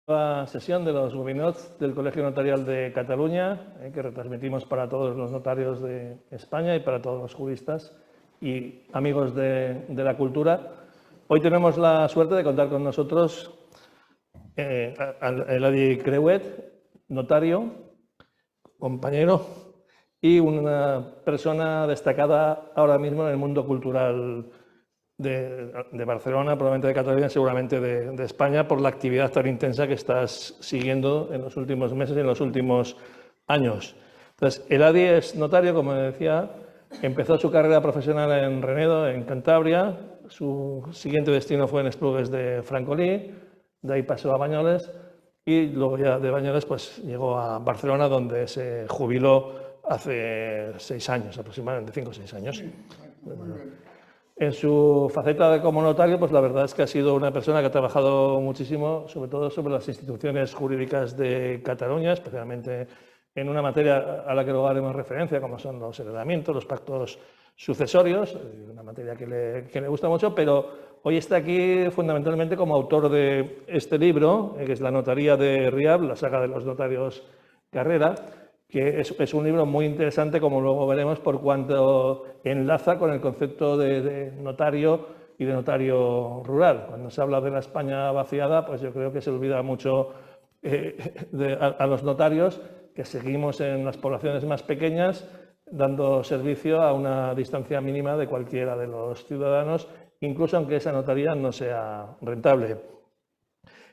nueva sesión de los webinars del Colegio Notarial de Cataluña, que retransmitimos para todos los notarios de España y para todos los juristas y amigos de la cultura. Hoy tenemos la suerte de contar con nosotros Eladi Creuet, notario, compañero y una persona destacada ahora mismo en el mundo cultural de Barcelona, probablemente de Cataluña, seguramente de España, por la actividad tan intensa que estás siguiendo en los últimos meses y en los últimos años. Entonces, Eladi es notario, como decía, empezó su carrera profesional en Renedo, en Cantabria. Su siguiente destino fue en Esplugues de Francolí, de ahí pasó a Banyoles y luego ya de Banyoles pues, llegó a Barcelona, donde se jubiló hace 6 años, aproximadamente 5 o 6 años. En su faceta como notario, pues la verdad es que ha sido una persona que ha trabajado muchísimo, sobre todo sobre las instituciones jurídicas de Cataluña, especialmente en una materia a la que luego haremos referencia, como son los heredamientos, los pactos sucesorios, una materia que le gusta mucho, pero hoy está aquí fundamentalmente como autor de este libro, que es La Notaría de Riab, la saga de los notarios Carrera, que es un libro muy interesante, como luego veremos, por cuanto enlaza con el concepto de notario y de notario rural. Cuando se habla de la España vaciada, pues yo creo que se olvida mucho a los notarios, que seguimos en las poblaciones más pequeñas, dando servicio a una distancia mínima de cualquiera de los ciudadanos, incluso aunque esa notaría no sea rentable.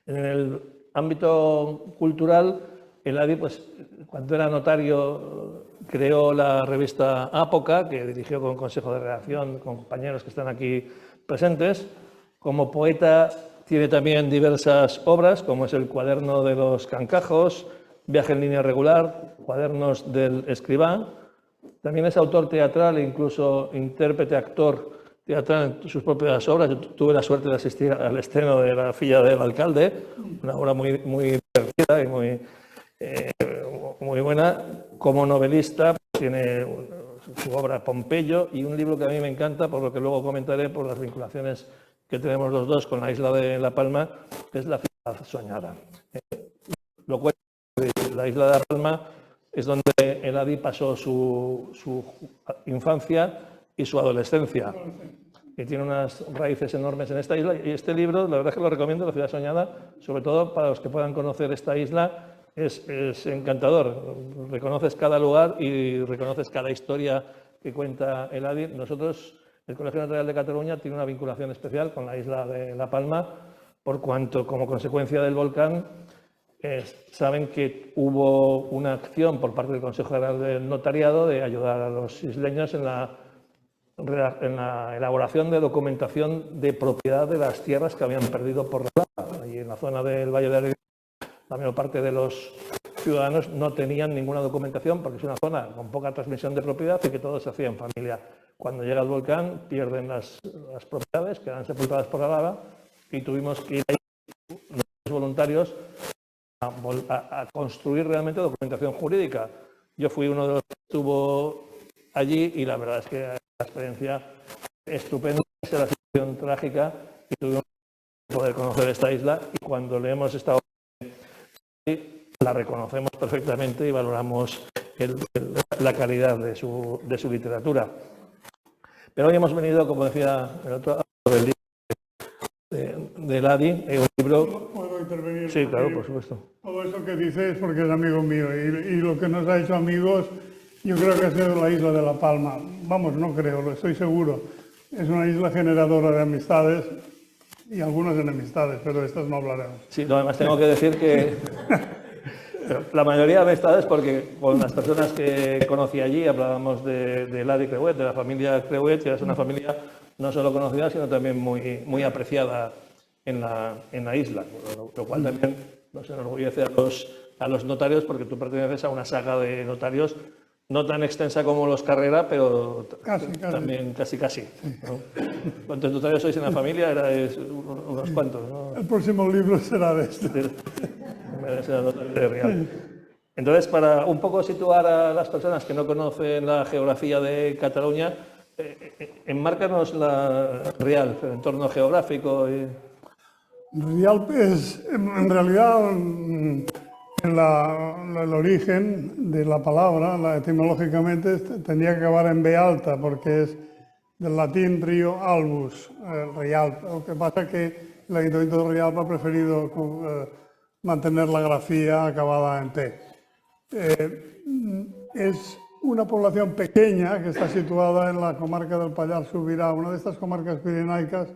En el ámbito cultural, Eladi, pues, cuando era notario, creó la revista Ápoca, que dirigió con consejo de redacción, con compañeros que están aquí presentes. Como poeta tiene también diversas obras, como es el Cuaderno de los Cancajos, Viaje en línea regular, Cuadernos del Escribá. También es autor teatral e incluso intérprete, actor teatral en sus propias obras. Yo tuve la suerte de asistir al estreno de La filla del alcalde, una obra muy divertida y muy buena. Como novelista tiene su obra Pompeyo y un libro que a mí me encanta, por lo que luego comentaré, por las vinculaciones que tenemos los dos con la isla de La Palma, que es La ciudad soñada. Lo cual, la isla de La Palma es donde Eladi pasó su infancia y su adolescencia, y tiene unas raíces enormes en esta isla. Y este libro, la verdad es que lo recomiendo, La ciudad soñada, sobre todo para los que puedan conocer esta isla. Es encantador, reconoces cada lugar y reconoces cada historia que cuenta Eladi. Nosotros, el Colegio Notarial de Cataluña, tiene una vinculación especial con la isla de La Palma, por cuanto, como consecuencia del volcán, saben que hubo una acción por parte del Consejo General del Notariado de ayudar a los isleños en la elaboración de documentación de propiedad de las tierras que habían perdido por la lava. Y en la zona del Valle de Aragón, la mayor parte de los ciudadanos no tenían ninguna documentación porque es una zona con poca transmisión de propiedad y que todo se hacía en familia. Cuando llega el volcán pierden las propiedades, quedan sepultadas por la lava y tuvimos que ir ahí, los voluntarios, a construir realmente documentación jurídica. Yo fui uno de los que estuvo allí y la verdad es que la experiencia estupenda, es la situación trágica y tuvimos que poder conocer esta isla, y cuando leemos esta obra la reconocemos perfectamente y valoramos la calidad de su literatura. Pero hoy hemos venido, como decía el otro, del libro de Eladi, un libro... ¿Puedo intervenir? Sí, claro, por supuesto. Todo eso que dice es porque es amigo mío y lo que nos ha hecho amigos, yo creo que ha sido la isla de La Palma. Vamos, no creo, lo estoy seguro. Es una isla generadora de amistades y algunas enemistades, pero de estas no hablaremos. Sí, no, además tengo que decir que la mayoría de amistades, porque con las personas que conocí allí hablábamos de Eladi Creuet, de la familia Creuet, que es una familia no solo conocida, sino también muy apreciada en la isla, lo cual también nos enorgullece a los notarios, porque tú perteneces a una saga de notarios no tan extensa como los Carrera, pero también casi. ¿No? ¿Cuántos notarios sois en la familia? Erais unos cuantos, ¿no? El próximo libro será de esto. Entonces, para un poco situar a las personas que no conocen la geografía de Cataluña, enmárcanos la real, el entorno geográfico. Rialp es, en realidad, el origen de la palabra, etimológicamente, tendría que acabar en B alta, porque es del latín río albus, Rialp. Lo que pasa es que el Ayuntamiento de Rialp ha preferido mantener la grafía acabada en P. Es una población pequeña que está situada en la comarca del Pallars Sobirà, una de estas comarcas pirenaicas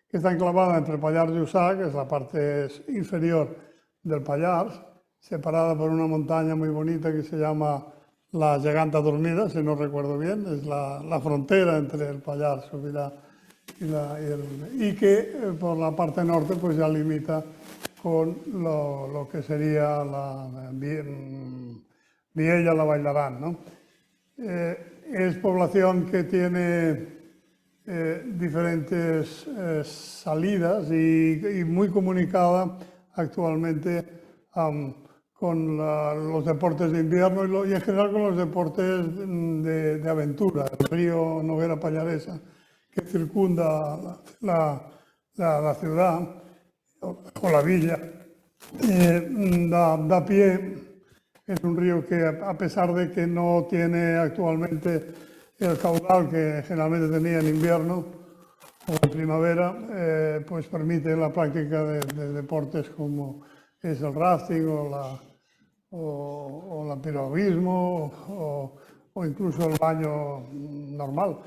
que está enclavada entre el Pallars Jussá, que es la parte inferior del Pallars, separada por una montaña muy bonita que se llama la Geganta Dormida, si no recuerdo bien, es la frontera entre el Pallars Sobirà y que por la parte norte pues ya limita con lo que sería la Viella, la Bailarán, ¿no? Es población que tiene diferentes salidas y muy comunicada actualmente con los deportes de invierno y en general con los deportes de aventura. El río Noguera Pallaresa, que circunda la ciudad o la villa, da pie. Es un río que, a pesar de que no tiene actualmente el caudal que generalmente tenía en invierno o en primavera, pues permite la práctica de deportes como es el rafting o el piragüismo o incluso el baño normal.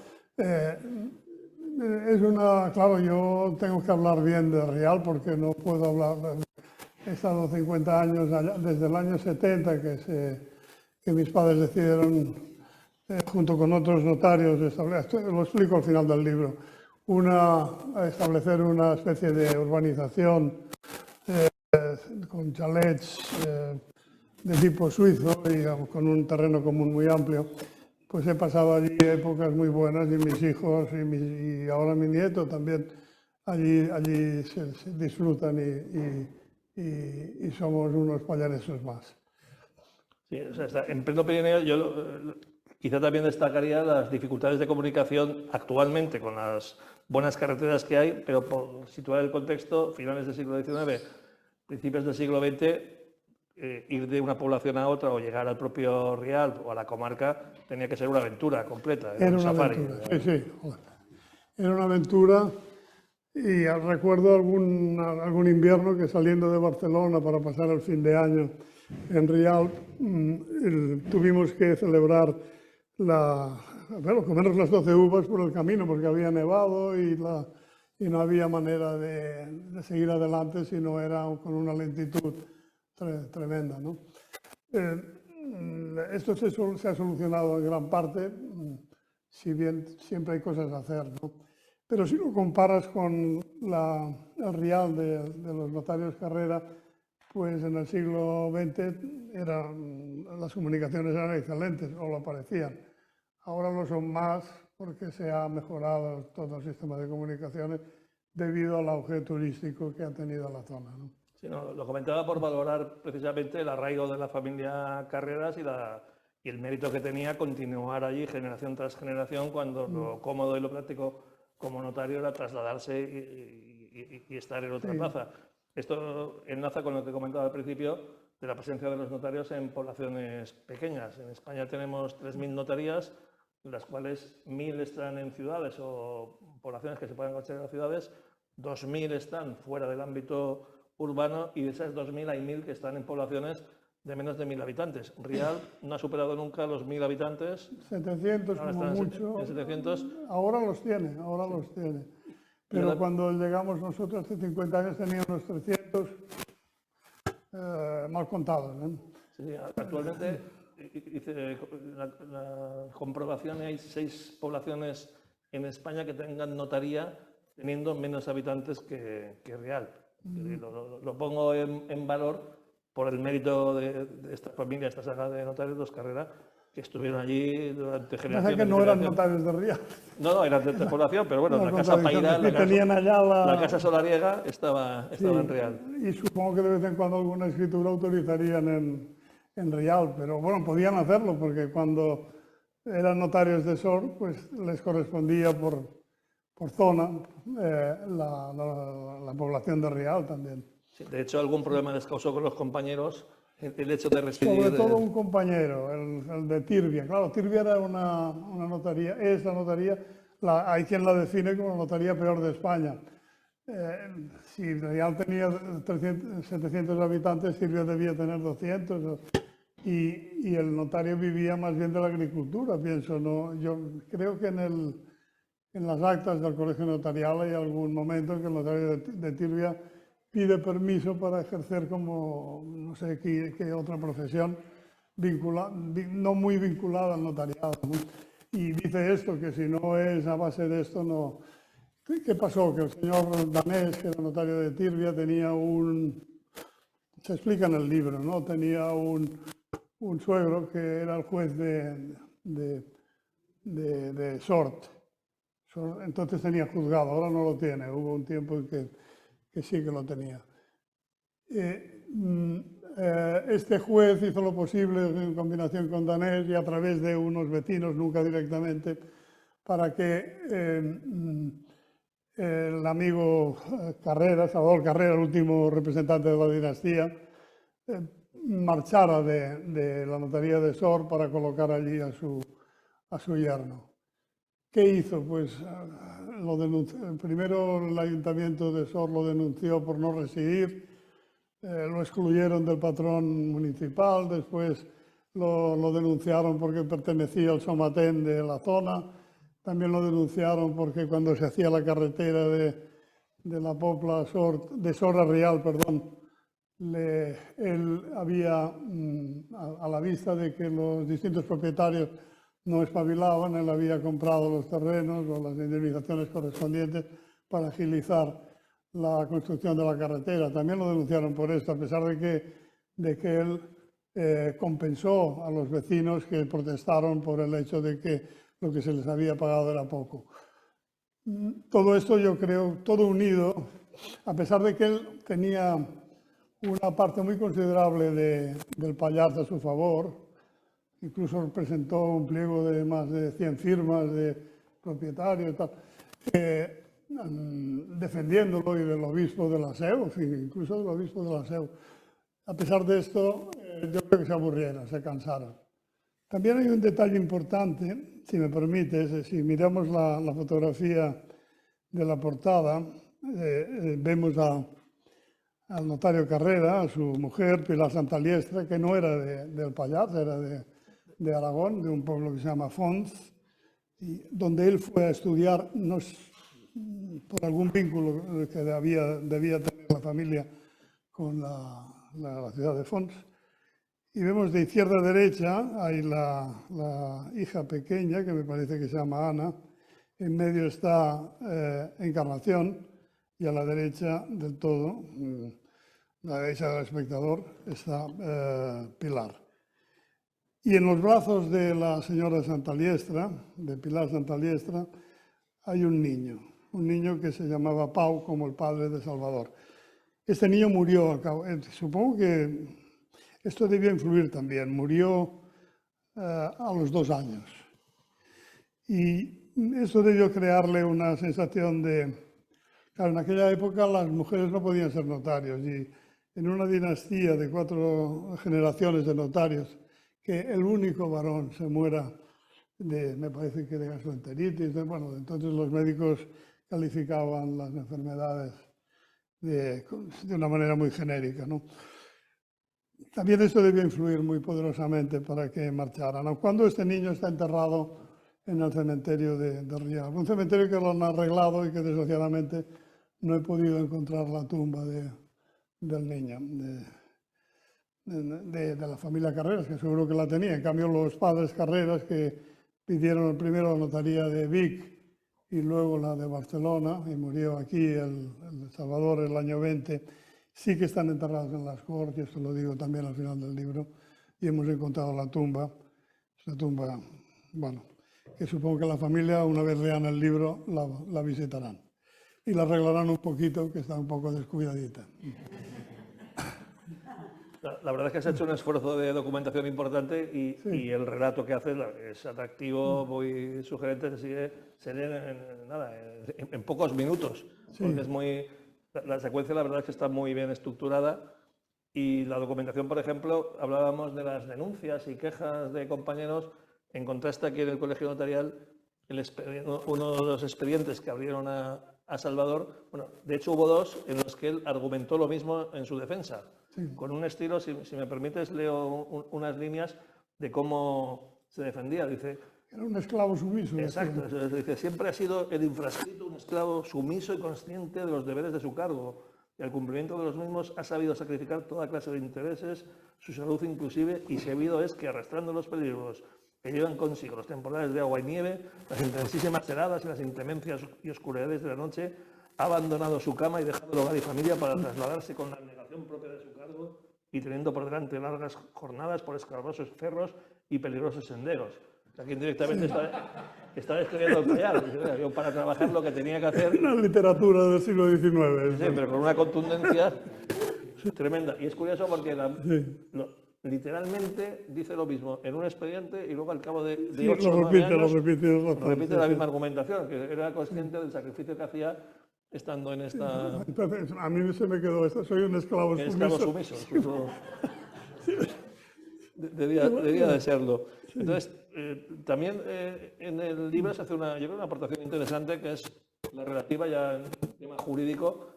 Claro, yo tengo que hablar bien de Rialp porque no puedo hablar. He estado 50 años allá, desde el año 70 que mis padres decidieron, junto con otros notarios, lo explico al final del libro, establecer una especie de urbanización con chalets de tipo suizo y con un terreno común muy amplio. Pues he pasado allí épocas muy buenas y mis hijos y ahora mi nieto también allí se disfrutan y somos unos pallaresos más. Sí, o sea, en pleno Pirineo yo quizá también destacaría las dificultades de comunicación actualmente con las buenas carreteras que hay, pero por situar el contexto, finales del siglo XIX, principios del siglo XX, ir de una población a otra o llegar al propio Rialp o a la comarca tenía que ser una aventura completa, era un una safari. Aventura, sí. Era una aventura. Y recuerdo algún invierno que saliendo de Barcelona para pasar el fin de año en Rialp, tuvimos que celebrar comernos las 12 uvas por el camino porque había nevado y no había manera de seguir adelante si no era con una lentitud tremenda, ¿no? Esto se ha solucionado en gran parte, si bien siempre hay cosas a hacer, ¿no? Pero si lo comparas con el Rialp de los notarios Carrera, pues en el siglo XX las comunicaciones eran excelentes, o lo parecían. Ahora lo son más porque se ha mejorado todo el sistema de comunicaciones debido al auge turístico que ha tenido la zona, ¿no? Sí, no, lo comentaba por valorar precisamente el arraigo de la familia Carreras y el mérito que tenía continuar allí generación tras generación cuando lo cómodo y lo práctico como notario era trasladarse y estar en otra plaza. Esto enlaza con lo que comentaba al principio de la presencia de los notarios en poblaciones pequeñas. En España tenemos 3.000 notarías, de las cuales 1.000 están en ciudades o poblaciones que se pueden considerar ciudades, 2.000 están fuera del ámbito urbano y de esas 2.000 hay 1.000 que están en poblaciones de menos de 1.000 habitantes. Rialp no ha superado nunca los 1.000 habitantes. 700 ahora como mucho. En 700. Ahora los tiene. Pero cuando llegamos nosotros hace 50 años tenía unos 300 mal contados, ¿no? Sí, actualmente hice la comprobación, hay 6 poblaciones en España que tengan notaría teniendo menos habitantes que Rialp. Lo pongo en valor por el mérito de esta familia, esta saga de notarios, los Carrera, que estuvieron allí durante generaciones. Que no eran notarios de Rialp. No, eran de población, pero bueno, la casa Pairal, la casa solariega estaba en Rialp. Y supongo que de vez en cuando alguna escritura autorizarían en Rialp, pero bueno, podían hacerlo porque cuando eran notarios de Sort, pues les correspondía por por zona, la población de Rial también. Sí, de hecho, algún problema les causó con los compañeros el hecho de residir. Sobre todo un compañero, el de Tirbia. Claro, Tirbia era una notaría, es la notaría, hay quien la define como la notaría peor de España. Si Rial tenía 700 habitantes, Tirbia debía tener 200. Y el notario vivía más bien de la agricultura, pienso. ¿No? Yo creo que en las actas del colegio notarial hay algún momento en que el notario de Tirbia pide permiso para ejercer como, no sé qué otra profesión, no muy vinculada al notariado, ¿no? Y dice esto, que si no es a base de esto, no. ¿Qué pasó? Que el señor danés, que era notario de Tirbia, tenía se explica en el libro, ¿no? Tenía un suegro que era el juez de Sort. Entonces tenía juzgado, ahora no lo tiene, hubo un tiempo en que sí que lo tenía. Este juez hizo lo posible en combinación con danés y a través de unos vecinos, nunca directamente, para que el amigo Carrera, Salvador Carrera, el último representante de la dinastía, marchara de la notaría de Sort para colocar allí a su yerno. ¿Qué hizo? Pues lo denunció. Primero el ayuntamiento de Sort lo denunció por no residir, lo excluyeron del patrón municipal, después lo denunciaron porque pertenecía al Somatén de la zona, también lo denunciaron porque cuando se hacía la carretera de la Pobla Sort, de Sort a Rial, perdón, él había, a la vista de que los distintos propietarios no espabilaban, él había comprado los terrenos o las indemnizaciones correspondientes para agilizar la construcción de la carretera. También lo denunciaron por esto, a pesar de que él compensó a los vecinos que protestaron por el hecho de que lo que se les había pagado era poco. Todo esto yo creo, todo unido, a pesar de que él tenía una parte muy considerable del Pallars a su favor, incluso presentó un pliego de más de 100 firmas de propietarios, defendiéndolo, y del obispo de la Seu, en fin, incluso del obispo de la Seu. A pesar de esto, yo creo que se aburrieron, se cansaron. También hay un detalle importante, si me permites, si miramos la fotografía de la portada, vemos al notario Carrera, a su mujer, Pilar Santaliestra, que no era del Pallars, era de Aragón, de un pueblo que se llama Fons, y donde él fue a estudiar, por algún vínculo que debía tener la familia con la ciudad de Fons. Y vemos de izquierda a derecha, hay la hija pequeña, que me parece que se llama Ana, en medio está Encarnación, y a la derecha del todo, la derecha del espectador, está Pilar. Y en los brazos de la señora Santaliestra, de Pilar Santaliestra, hay un niño que se llamaba Pau, como el padre de Salvador. Este niño murió, supongo que esto debió influir también, murió a los 2 años. Y eso debió crearle una sensación de... Claro, en aquella época las mujeres no podían ser notarios, y en una dinastía de 4 generaciones de notarios, que el único varón se muera me parece que de gastroenteritis, bueno, entonces los médicos calificaban las enfermedades de una manera muy genérica, ¿no? También esto debió influir muy poderosamente para que marcharan, aun cuando este niño está enterrado en el cementerio de Rial, un cementerio que lo han arreglado y que desgraciadamente no he podido encontrar la tumba del niño, de la familia Carreras, que seguro que la tenía. En cambio, los padres Carreras, que pidieron primero la notaría de Vic y luego la de Barcelona, y murió aquí el Salvador el año 20, sí que están enterrados en las Corts, y esto lo digo también al final del libro, y hemos encontrado la tumba, esa tumba, bueno, que supongo que la familia, una vez lean el libro, la visitarán y la arreglarán un poquito, que está un poco descuidadita. La verdad es que se ha hecho un esfuerzo de documentación importante y el relato que hace es atractivo, muy sugerente, se lee en pocos minutos, porque es muy... La secuencia la verdad es que está muy bien estructurada y la documentación, por ejemplo, hablábamos de las denuncias y quejas de compañeros, en contraste aquí en el Colegio Notarial, uno de los expedientes que abrieron a Salvador, bueno, de hecho hubo dos en los que él argumentó lo mismo en su defensa, con un estilo, si me permites, leo unas líneas de cómo se defendía. Dice, era un esclavo sumiso. exacto, dice, siempre ha sido el infrascrito un esclavo sumiso y consciente de los deberes de su cargo, y al cumplimiento de los mismos ha sabido sacrificar toda clase de intereses, su salud inclusive, y sabido es que arrastrando los peligros que llevan consigo los temporales de agua y nieve, las intensísimas heladas y las inclemencias y oscuridades de la noche, ha abandonado su cama y dejado el hogar y familia para trasladarse con la abnegación propia de su cargo y teniendo por delante largas jornadas por escabrosos cerros y peligrosos senderos. Aquí indirectamente está describiendo el Payar. Yo para trabajar lo que tenía que hacer... Una literatura del siglo XIX. Sí, pero con una contundencia tremenda. Y es curioso porque literalmente dice lo mismo en un expediente y luego al cabo de 8 o 9 años repite la misma argumentación, que era consciente del sacrificio que hacía estando en esta... Entonces, a mí se me quedó esto, soy un esclavo sumiso. Esclavo sumiso. Debía de serlo. Entonces, también en el libro se hace yo creo, una aportación interesante, que es la relativa, ya en tema jurídico,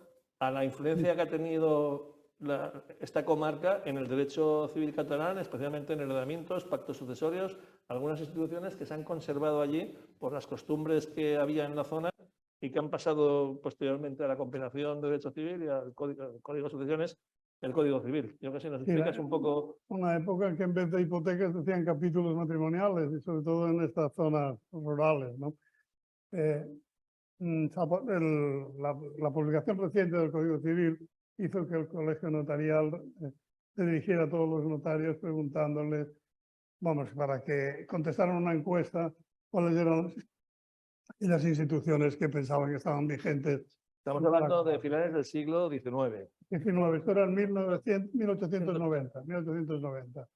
a la influencia que ha tenido esta comarca en el derecho civil catalán, especialmente en heredamientos, pactos sucesorios, algunas instituciones que se han conservado allí por las costumbres que había en la zona y que han pasado posteriormente a la compilación de derecho civil y al código de sucesiones, el Código Civil. Yo creo que si nos explicas un poco... Una época en que en vez de hipotecas decían capítulos matrimoniales, y sobre todo en estas zonas rurales, ¿no? La publicación reciente del Código Civil hizo que el Colegio Notarial se dirigiera a todos los notarios preguntándoles, vamos, para que contestaran una encuesta cuáles eran las instituciones que pensaban que estaban vigentes. Estamos hablando de finales del siglo XIX. Esto era en 1890.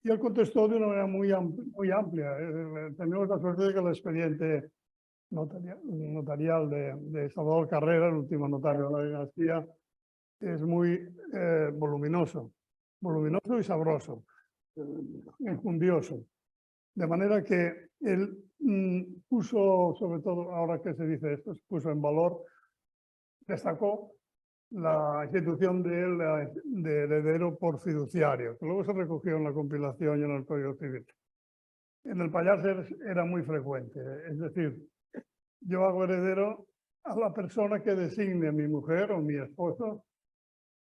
Y él contestó de una manera muy amplia. Tenemos la suerte de que el expediente notarial de Salvador Carrera, el último notario de la dinastía, es muy voluminoso y sabroso, enjundioso. De manera que él puso, sobre todo ahora que se dice esto, puso en valor, destacó la institución de heredero por fiduciario, que luego se recogió en la compilación y en el Código Civil. En el Pallars era muy frecuente, es decir, yo hago heredero a la persona que designe a mi mujer o mi esposo,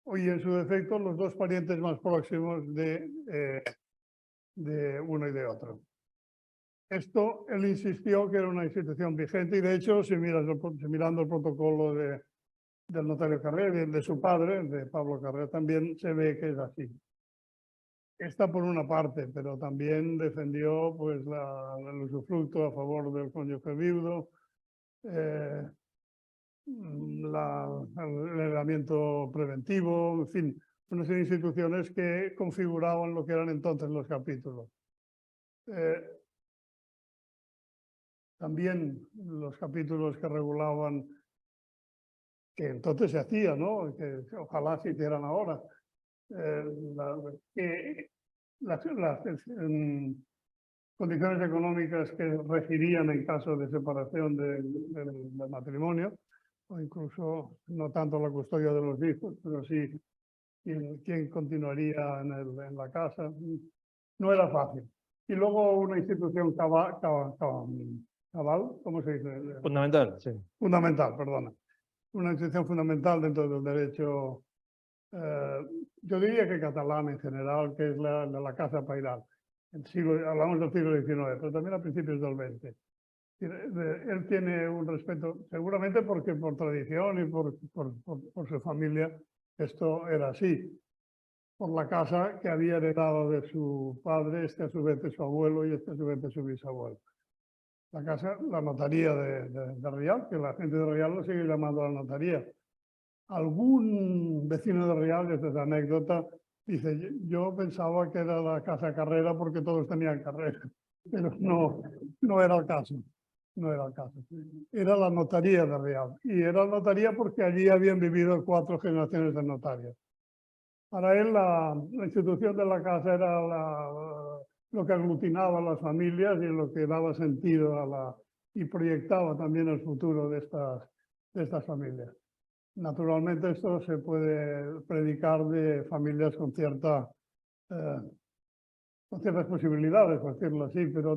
y en su defecto los dos parientes más próximos de uno y de otro. Esto, él insistió que era una institución vigente y de hecho, si mirando el protocolo del notario Carrera y el de su padre, el de Pablo Carrera, también se ve que es así. Esta por una parte, pero también defendió pues, el usufructo a favor del cónyuge viudo, el heredamiento preventivo, en fin, unas instituciones que configuraban lo que eran entonces los capítulos. También los capítulos que regulaban, que entonces se hacía, ¿no? Que ojalá se hicieran ahora, las condiciones económicas que regirían en caso de separación del matrimonio, o incluso no tanto la custodia de los hijos, pero sí quién continuaría en la casa. No era fácil. Y luego una institución cabal, ¿cómo se dice? Fundamental, sí. Fundamental, perdona. Una institución fundamental dentro del derecho, yo diría que catalán en general, que es la casa pairal. Hablamos del siglo XIX, pero también a principios del XX. Él tiene un respeto, seguramente porque por tradición y por su familia, esto era así. Por la casa que había heredado de su padre, a su vez de su abuelo y a su vez de su bisabuelo. La casa, la notaría de Rial, que la gente de Rial lo sigue llamando la notaría. Algún vecino de Rial, esta es la anécdota, Dice, yo pensaba que era la casa Carrera porque todos tenían carrera, pero no era el caso. No era el caso. Era la notaría de Rialp. Y era la notaría porque allí habían vivido 4 generaciones de notarios. Para él la institución de la casa era lo que aglutinaba a las familias y lo que daba sentido y proyectaba también el futuro de estas familias. Naturalmente esto se puede predicar de familias con ciertas posibilidades, por decirlo así, pero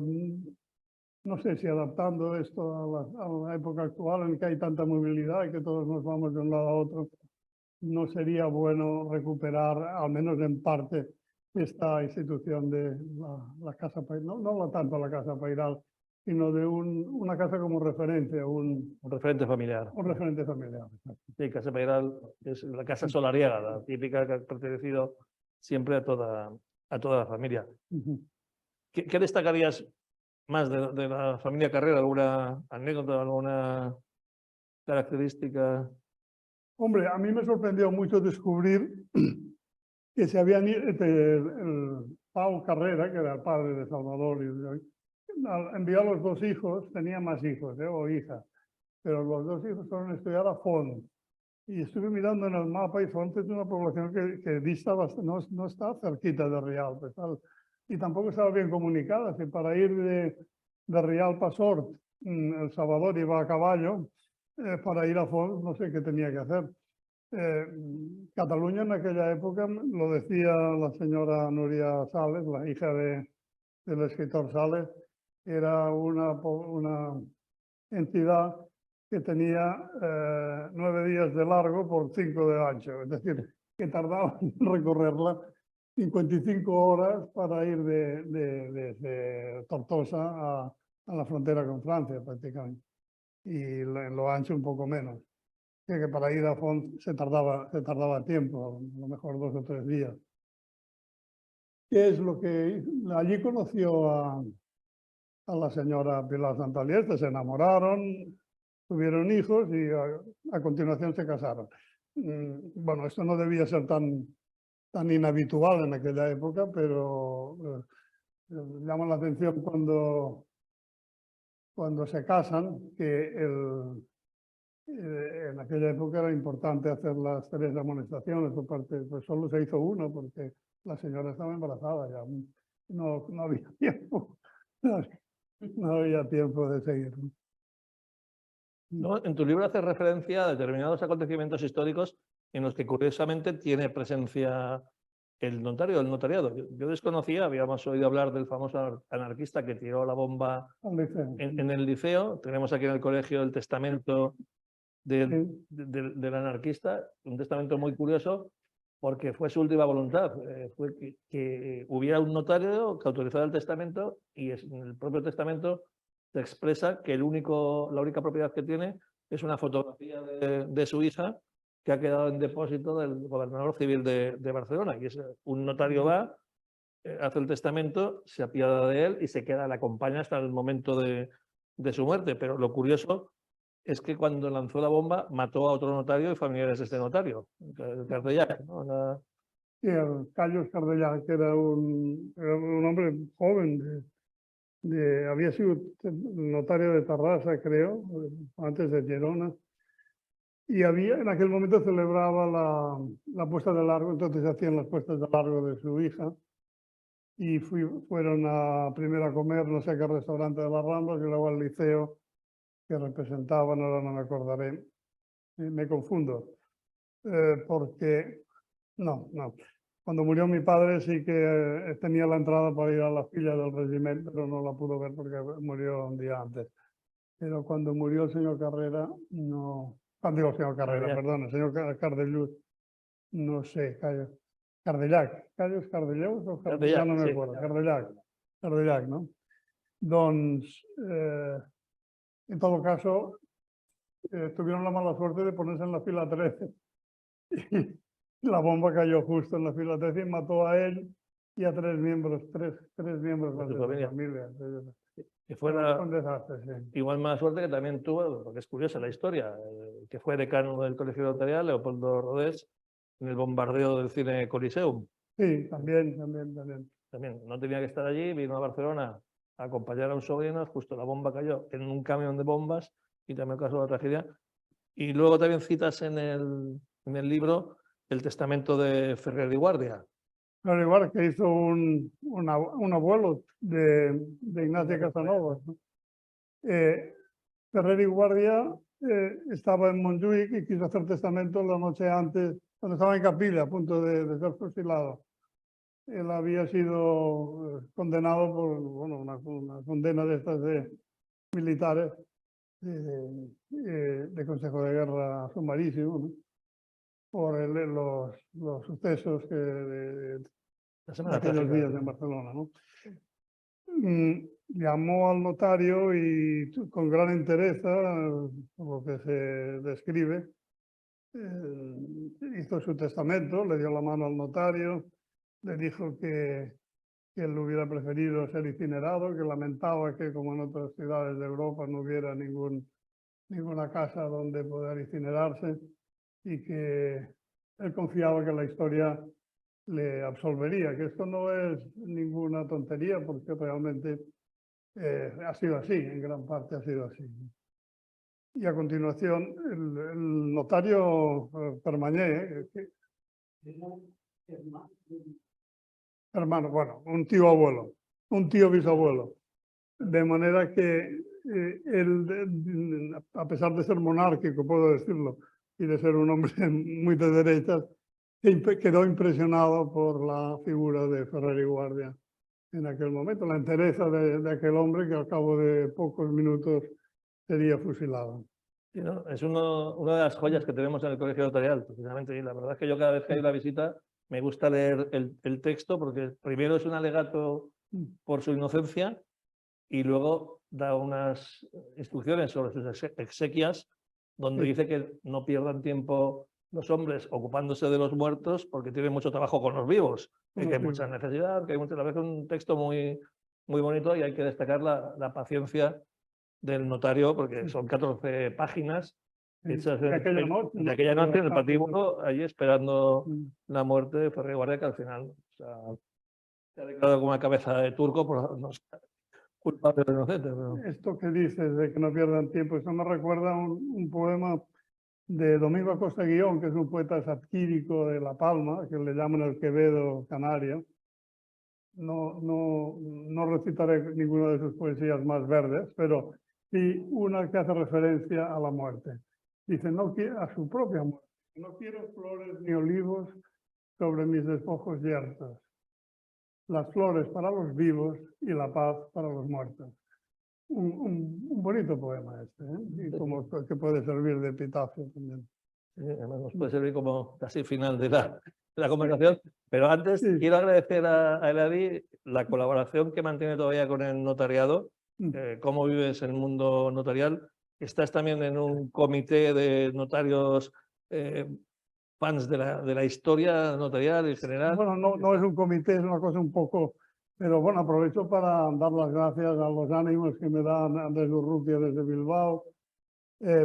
no sé si adaptando esto a la época actual en que hay tanta movilidad y que todos nos vamos de un lado a otro, no sería bueno recuperar, al menos en parte, esta institución de la Casa Pairal, no tanto la Casa Pairal, sino de una casa como referente, Un referente familiar. un referente familiar. Sí, Casa Pairal es la casa solariega, la típica que ha pertenecido siempre a toda la familia. ¿Qué destacarías más de la familia Carrera? ¿Alguna anécdota, alguna característica? Hombre, a mí me sorprendió mucho descubrir que se habían ido, el Pau Carrera, que era el padre de Salvador, envió a los 2 hijos, tenía más hijos o hijas, pero los 2 hijos fueron a estudiar a Font. Y estuve mirando en el mapa y Font es una población que dista bastante, no está cerquita de Rialp, y tampoco estaba bien comunicada. Si para ir de Rialp a Sort, el Salvador iba a caballo, para ir a Font no sé qué tenía que hacer. Cataluña en aquella época, lo decía la señora Nuria Sales, la hija del escritor Sales, era una entidad que tenía 9 días de largo por 5 de ancho, es decir, que tardaba en recorrerla 55 horas para ir desde Tortosa a la frontera con Francia prácticamente, y en lo ancho un poco menos. Que para ir a Font se tardaba tiempo, a lo mejor 2 o 3 días. ¿Qué es lo que allí conoció a la señora Pilar Santalieste? Se enamoraron, tuvieron hijos y a continuación se casaron. Bueno, esto no debía ser tan inhabitual en aquella época, pero llama la atención cuando se casan, que en aquella época era importante hacer las 3 amonestaciones, pues solo se hizo uno porque la señora estaba embarazada ya, no había tiempo, no había tiempo de seguir. ¿No? En tu libro haces referencia a determinados acontecimientos históricos en los que curiosamente tiene presencia el notario, el notariado. Yo desconocía, habíamos oído hablar del famoso anarquista que tiró la bomba en el liceo. Tenemos aquí en el colegio el testamento del anarquista, un testamento muy curioso porque fue su última voluntad, fue que hubiera un notario que autorizara el testamento, y en el propio testamento se expresa que la única propiedad que tiene es una fotografía de su hija que ha quedado en depósito del gobernador civil de Barcelona, y es un notario va, hace el testamento, se apiada de él y se queda, le acompaña hasta el momento de su muerte. Pero lo curioso es que cuando lanzó la bomba mató a otro notario y familiares de este notario, Cardellac, ¿no? Sí, el Carlos Cardellac, que era un hombre joven, había sido notario de Tarrasa, creo, antes de Gerona, y en aquel momento celebraba la puesta de largo, entonces hacían las puestas de largo de su hija, y fueron primero a comer no sé qué restaurante de las Ramblas y luego al liceo que representaban, ahora no me acordaré, me confundo, porque no. Cuando murió mi padre sí que tenía la entrada para ir a la fila del regimiento, pero no la pudo ver porque murió un día antes. Pero cuando murió el señor Carrera, no... Digo, el señor Carrera, perdón, el señor Cardellut, no sé, Cardellac. ¿Carlos Cardellac o Cardellac? Ya no me acuerdo. Sí. Cardellac, ¿no? Doncs, en todo caso, tuvieron la mala suerte de ponerse en la fila 13. Y la bomba cayó justo en la fila 13 y mató a él y a 3 miembros, tres miembros más de su familia. Que fuera un desastre, sí. Igual mala suerte que también tuvo, porque es curiosa la historia, que fue decano del Colegio Notarial, Leopoldo Rodés, en el bombardeo del cine Coliseum. Sí, también. También no tenía que estar allí, vino a Barcelona a acompañar a un sobrino, justo la bomba cayó en un camión de bombas y también causó la tragedia. Y luego también citas en el libro el testamento de Ferrer y Guardia. Pero igual que hizo un abuelo de Ignacio Casanovas, ¿no? Ferrer y Guardia estaba en Montjuïc y quiso hacer testamento la noche antes, cuando estaba en Capilla, a punto de ser fusilado. Él había sido condenado por una condena de estas de militares de Consejo de Guerra sumarísimo, ¿no? Por los sucesos de La semana aquellos trágica. días en Barcelona, ¿no? Llamó al notario y con gran entereza, por lo que se describe, hizo su testamento, le dio la mano al notario, le dijo que él hubiera preferido ser incinerado, que lamentaba que como en otras ciudades de Europa no hubiera ninguna casa donde poder incinerarse y que él confiaba que la historia le absolvería, que esto no es ninguna tontería porque realmente ha sido así, en gran parte ha sido así. Y a continuación el notario Permañé, hermano, bueno, un tío abuelo, un tío bisabuelo, de manera que él, a pesar de ser monárquico, puedo decirlo, y de ser un hombre muy de derechas, quedó impresionado por la figura de Ferrer y Guardia en aquel momento, la entereza de aquel hombre que al cabo de pocos minutos sería fusilado. Sí, ¿no? Es una de las joyas que tenemos en el Colegio Notarial, precisamente. Y la verdad es que yo cada vez que hay una visita me gusta leer el texto porque primero es un alegato por su inocencia y luego da unas instrucciones sobre sus exequias donde Sí. dice que no pierdan tiempo los hombres ocupándose de los muertos porque tienen mucho trabajo con los vivos, que hay mucha necesidad, que hay mucha... La verdad es un texto muy, muy bonito y hay que destacar la paciencia del notario porque son 14 páginas hechas De aquella de aquella noche en el noche. patíbulo, allí esperando la muerte de Ferrer y Guardia, que al final, o sea, se ha declarado como una cabeza de turco por no ser culpable o inocente. Pero... Esto que dices de que no pierdan tiempo, eso me recuerda a un poema de Domingo Acosta Guión, que es un poeta satírico de La Palma, que le llaman el Quevedo canario. No recitaré ninguna de sus poesías más verdes, pero sí una que hace referencia a la muerte. Dice, a su propia muerte. No quiero flores ni olivos sobre mis despojos yertos. Las flores para los vivos y la paz para los muertos. Un bonito poema este, ¿eh? Y como que puede servir de epitafio también. Sí, además nos puede servir como casi final de la conversación. Pero antes Sí. quiero agradecer a Eladi la colaboración que mantiene todavía con el notariado. ¿Cómo vives en el mundo notarial? Estás también en un comité de notarios fans de la historia notarial en general. Bueno, no es un comité, es una cosa un poco... Pero bueno, aprovecho para dar las gracias a los ánimos que me dan Andrés Urrutia desde Bilbao,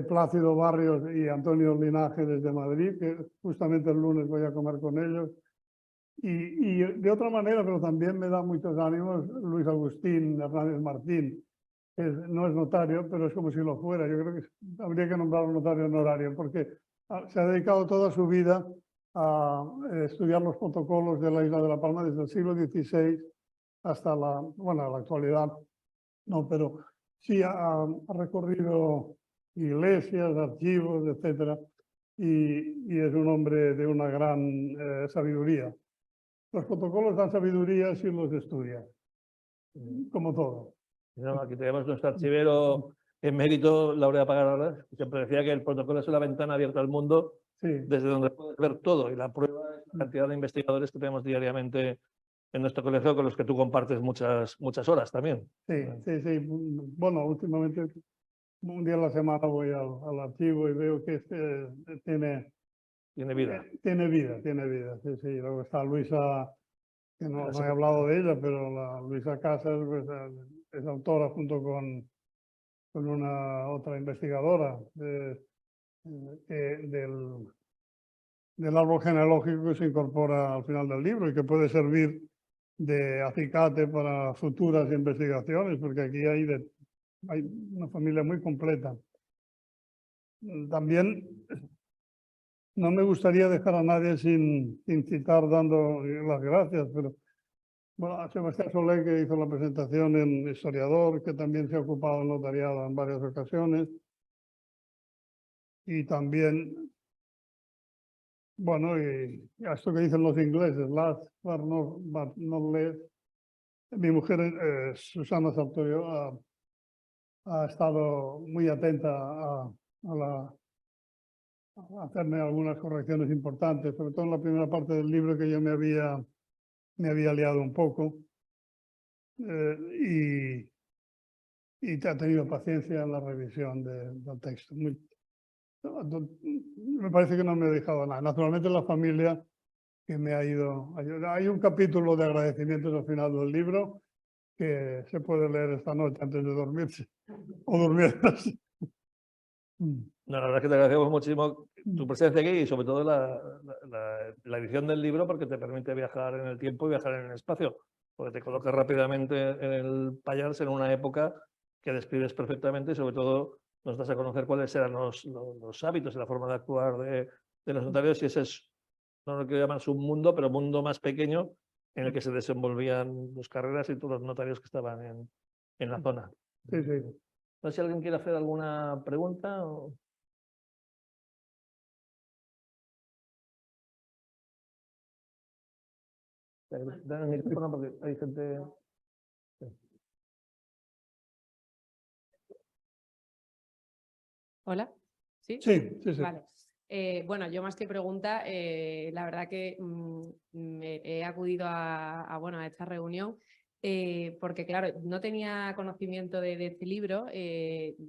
Plácido Barrios y Antonio Linaje desde Madrid, que justamente el lunes voy a comer con ellos. Y de otra manera, pero también me da muchos ánimos Luis Agustín Hernández Martín, que no es notario, pero es como si lo fuera. Yo creo que habría que nombrar un notario honorario, porque se ha dedicado toda su vida a estudiar los protocolos de la isla de La Palma desde el siglo XVI hasta la actualidad. No, pero sí ha recorrido iglesias, archivos, etcétera, y es un hombre de una gran sabiduría. Los protocolos dan sabiduría si los estudias, como todo. No, aquí tenemos nuestro archivero emérito, Laurea Pagarolas, que siempre decía que el protocolo es una ventana abierta al mundo desde donde puedes ver todo. Y la prueba es la cantidad de investigadores que tenemos diariamente en nuestro colegio con los que tú compartes muchas horas también. Sí. Bueno, últimamente un día a la semana voy al archivo y veo que tiene vida. Tiene vida. Sí. Luego está Luisa, que no he hablado de ella, pero la Luisa Casas pues, es autora junto con una otra investigadora del del árbol genealógico que se incorpora al final del libro y que puede servir de acicate para futuras investigaciones, porque aquí hay una familia muy completa. También no me gustaría dejar a nadie sin citar dando las gracias, pero bueno, a Sebastián Soler, que hizo la presentación, en historiador, que también se ha ocupado del notariado en varias ocasiones. Y también, bueno, y a esto que dicen los ingleses, last but not least, mi mujer, Susana Sartorio, ha estado muy atenta a hacerme algunas correcciones importantes, sobre todo en la primera parte del libro que yo me había liado un poco. Y te ha tenido paciencia en la revisión del texto. Me parece que no me ha dejado nada. Naturalmente la familia que me ha ido ayudando. Hay un capítulo de agradecimientos al final del libro que se puede leer esta noche antes de dormirse o durmiéndose. No, la verdad es que te agradecemos muchísimo tu presencia aquí y sobre todo la edición del libro, porque te permite viajar en el tiempo y viajar en el espacio, porque te colocas rápidamente en el Pallars en una época que describes perfectamente y sobre todo nos das a conocer cuáles eran los hábitos y la forma de actuar de los notarios, y ese es, no lo quiero llamar submundo, pero mundo más pequeño en el que se desenvolvían sus carreras y todos los notarios que estaban en la zona. Sí, sí. No sé si alguien quiere hacer alguna pregunta. Dan el micrófono porque hay gente. Hola. ¿Sí? Sí, sí, sí. Vale. Bueno, yo más que pregunta, la verdad que he acudido bueno, a esta reunión porque, claro, no tenía conocimiento de este libro.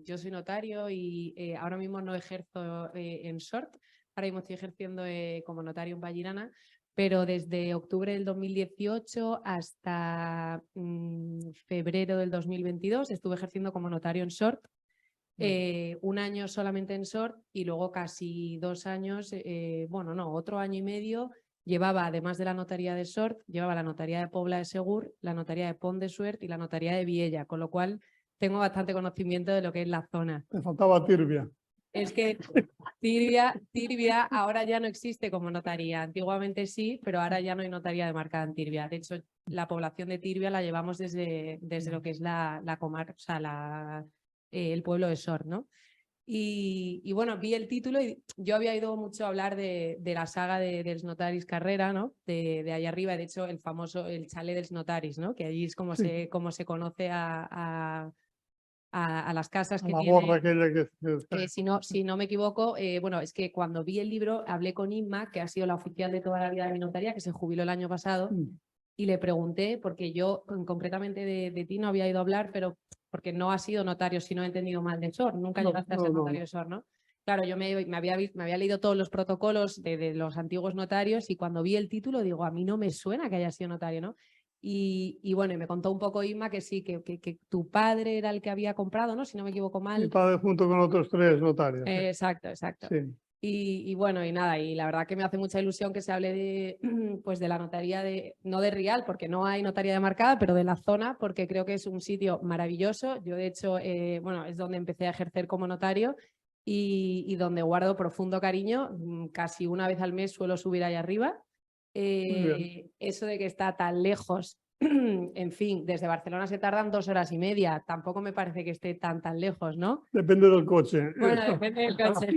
Yo soy notario y ahora mismo no ejerzo en SORT. Ahora mismo estoy ejerciendo como notario en Vallirana, pero desde octubre del 2018 hasta febrero del 2022 estuve ejerciendo como notario en SORT. Un año solamente en SORT y luego casi 2 años, bueno, no, otro año y medio, llevaba, además de la notaría de SORT, llevaba la notaría de Pobla de Segur, la notaría de Pont de Suert y la notaría de Viella, con lo cual tengo bastante conocimiento de lo que es la zona. Te faltaba Tirbia. Es que Tirbia ahora ya no existe como notaría. Antiguamente sí, pero ahora ya no hay notaría demarcada en Tirbia. De hecho, la población de Tirbia la llevamos desde lo que es la comarca, o sea, el pueblo de Sort, ¿no? Y bueno, vi el título y yo había oído mucho hablar de la saga dels Notaris Carrera, ¿no? De ahí arriba, de hecho, el famoso, el chalet dels Notaris, ¿no? Que allí es como, Sí. se conoce a las casas A que la tiene. borra aquella Si no me equivoco, bueno, es que cuando vi el libro hablé con Inma, que ha sido la oficial de toda la vida de mi notaría, que se jubiló el año pasado, y le pregunté, porque yo concretamente de ti no había ido a hablar, pero porque no has sido notario, si no he entendido mal de SOR, nunca llegaste a ser notario de SOR, ¿no? Claro, yo me había leído todos los protocolos de los antiguos notarios y cuando vi el título digo, a mí no me suena que haya sido notario, ¿no? Y bueno, y me contó un poco Inma que sí, que tu padre era el que había comprado, ¿no? Si no me equivoco mal. Mi padre junto con otros 3 notarios. Exacto, exacto. Sí. Y bueno, y nada, y la verdad que me hace mucha ilusión que se hable de, pues de la notaría no de Rial, porque no hay notaría demarcada, pero de la zona, porque creo que es un sitio maravilloso. Yo, de hecho, bueno, es donde empecé a ejercer como notario y donde guardo profundo cariño. Casi una vez al mes suelo subir ahí arriba. Eso de que está tan lejos, en fin, desde Barcelona se tardan 2 horas y media. Tampoco me parece que esté tan lejos, ¿no? Depende del coche. Bueno, depende del coche.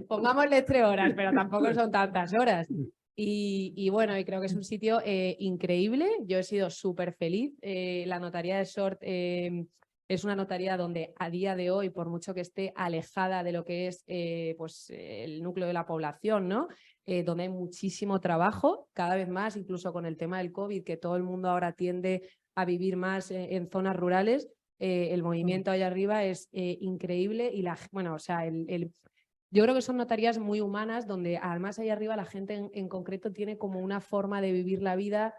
Pongámosle 3 horas, pero tampoco son tantas horas. Y bueno, y creo que es un sitio increíble. Yo he sido súper feliz. La notaría de SORT es una notaría donde a día de hoy, por mucho que esté alejada de lo que es pues, el núcleo de la población, ¿no? Donde hay muchísimo trabajo, cada vez más, incluso con el tema del COVID, que todo el mundo ahora tiende a vivir más en zonas rurales. El movimiento allá arriba es increíble y bueno, o sea, yo creo que son notarías muy humanas donde además allá arriba la gente en concreto tiene como una forma de vivir la vida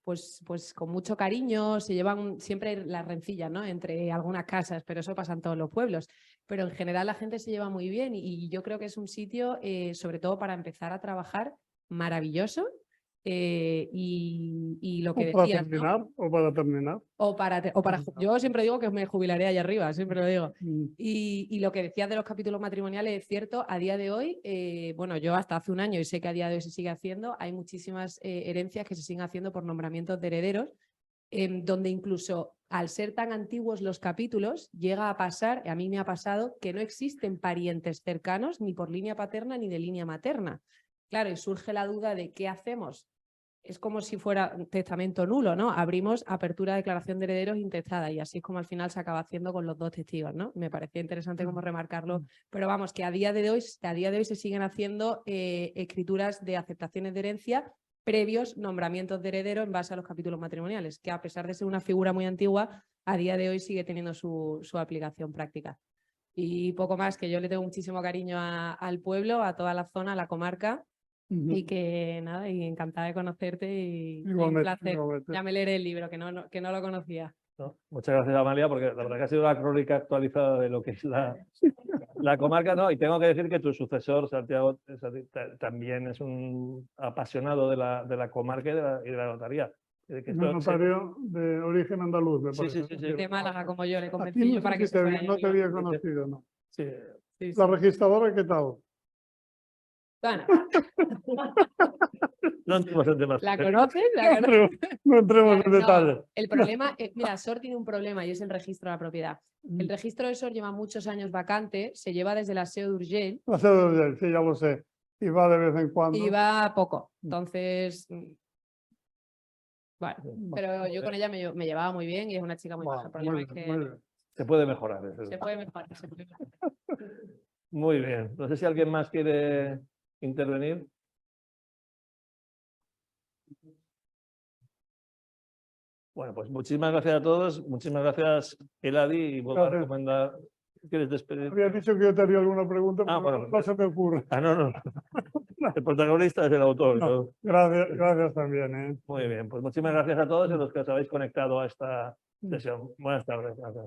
pues con mucho cariño, se llevan siempre las rencillas, ¿no? Entre algunas casas, pero eso pasa en todos los pueblos. Pero en general la gente se lleva muy bien y yo creo que es un sitio, sobre todo para empezar a trabajar, maravilloso. Y lo que O para decías, ¿no? terminar, o para terminar. Yo siempre digo que me jubilaré allá arriba, siempre lo digo. Mm. Y lo que decías de los capítulos matrimoniales es cierto, a día de hoy, bueno, yo hasta hace un año y sé que a día de hoy se sigue haciendo, hay muchísimas herencias que se siguen haciendo por nombramientos de herederos, donde incluso al ser tan antiguos los capítulos, llega a pasar, a mí me ha pasado, que no existen parientes cercanos ni por línea paterna ni de línea materna. Claro, y surge la duda de qué hacemos. Es como si fuera un testamento nulo, ¿no? Abrimos apertura de declaración de herederos intestada y así es como al final se acaba haciendo con los dos testigos, ¿no? Me parecía interesante como remarcarlo, pero vamos, que a día de hoy se siguen haciendo escrituras de aceptaciones de herencia previos nombramientos de heredero en base a los capítulos matrimoniales, que a pesar de ser una figura muy antigua, a día de hoy sigue teniendo su aplicación práctica. Y poco más, que yo le tengo muchísimo cariño al pueblo, a toda la zona, a la comarca. Y que nada, y encantada de conocerte y un placer. Igualmente. Ya me leeré el libro, que no lo conocía. ¿No? Muchas gracias, Amalia, porque la verdad que ha sido la crónica actualizada de lo que es la comarca, ¿no? Y tengo que decir que tu sucesor, Santiago, también es un apasionado de la comarca y de la notaría. De que Un esto notario de origen andaluz, me Sí, parece. sí, sí, sí. De Málaga, como yo, le A convencí ti yo no para sé que si se fuera. no te había conocido, ¿no? Sí. Sí, La sí. registradora, ¿qué tal? Bueno, No entremos en temas. ¿la conoces? No entremos en No, detalles. el problema, mira, SOR tiene un problema y es el registro de la propiedad. El registro de SOR lleva muchos años vacante, se lleva desde la SEO de Urgell La sede de Urgell, sí, ya lo sé. Y va de vez en cuando. y va poco. Entonces, bueno, pero yo con ella me llevaba muy bien y es una chica muy maja. El problema es que Muy bien. Se puede mejorar. Eso. se puede mejorar. Se puede mejorar. Muy bien. No sé si alguien más quiere intervenir. Bueno, pues muchísimas gracias a todos. Muchísimas gracias, Eladi. Y vuelvo a Gracias. recomendar. ¿Quieres despedir? Habías dicho que yo te haría alguna pregunta, pero bueno. no se me ocurre. Ah, no. El protagonista es el autor. No, ¿no? gracias también. Muy bien. Pues muchísimas gracias a todos y a los que os habéis conectado a esta sesión. Buenas tardes. Gracias.